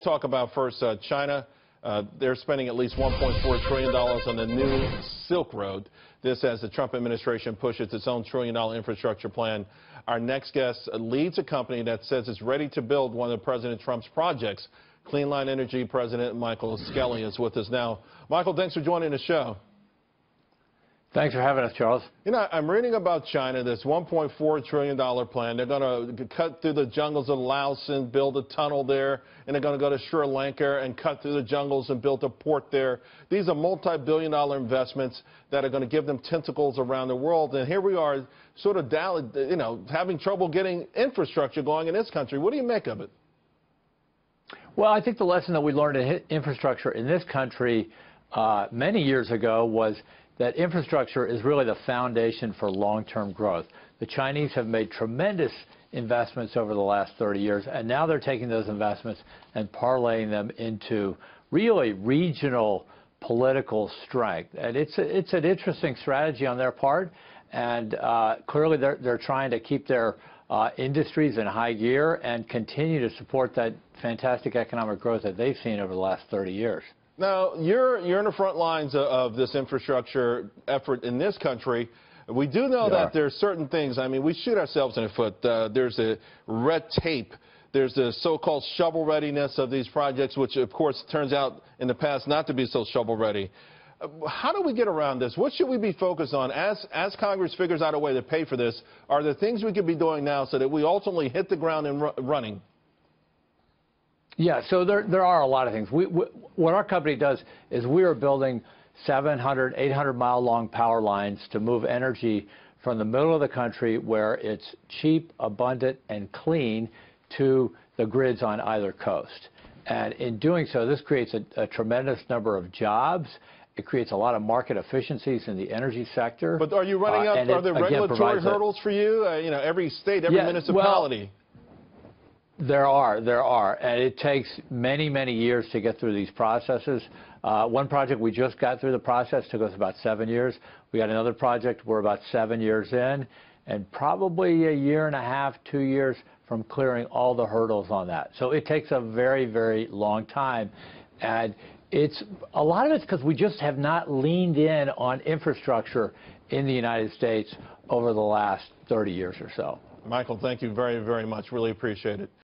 talk about first China. They're spending at least $1.4 trillion on the new Silk Road. This as the Trump administration pushes its own trillion-dollar infrastructure plan. Our next guest leads a company that says it's ready to build one of President Trump's projects. Clean Line Energy President Michael Skelly is with us now. Michael, thanks for joining the show. Thanks for having us, Charles. You know, I'm reading about China, this $1.4 trillion plan. They're going to cut through the jungles of Laos and build a tunnel there, and they're going to go to Sri Lanka and cut through the jungles and build a port there. These are multi-billion-dollar investments that are going to give them tentacles around the world. And here we are, sort of, having trouble getting infrastructure going in this country. What do you make of it? Well, I think the lesson that we learned in infrastructure in this country many years ago was that infrastructure is really the foundation for long-term growth. The Chinese have made tremendous investments over the last 30 years, and now they're taking those investments and parlaying them into really regional political strength. And it's an interesting strategy on their part, and clearly they're trying to keep their industries in high gear and continue to support that fantastic economic growth that they've seen over the last 30 years. Now, you're in the front lines of this infrastructure effort in this country. We do know that there's certain things. I mean, we shoot ourselves in the foot. There's a red tape. There's the so-called shovel readiness of these projects, which, of course, turns out in the past not to be so shovel ready. How do we get around this? What should we be focused on as Congress figures out a way to pay for this? Are there things we could be doing now so that we ultimately hit the ground and running? Yeah, so there are a lot of things. What our company does is we are building 700, 800-mile long power lines to move energy from the middle of the country where it's cheap, abundant, and clean to the grids on either coast. And in doing so, this creates a tremendous number of jobs. It creates a lot of market efficiencies in the energy sector. But are you running up, are there regulatory hurdles for you? You know, every state, every municipality. Well, there are, and it takes many, many years to get through these processes. One project we just got through the process took us about 7 years. We got another project we're about 7 years in, and probably a year and a half, 2 years from clearing all the hurdles on that. So it takes a very, very long time, and a lot of it's because we just have not leaned in on infrastructure in the United States over the last 30 years or so. Michael, thank you very, very much. Really appreciate it.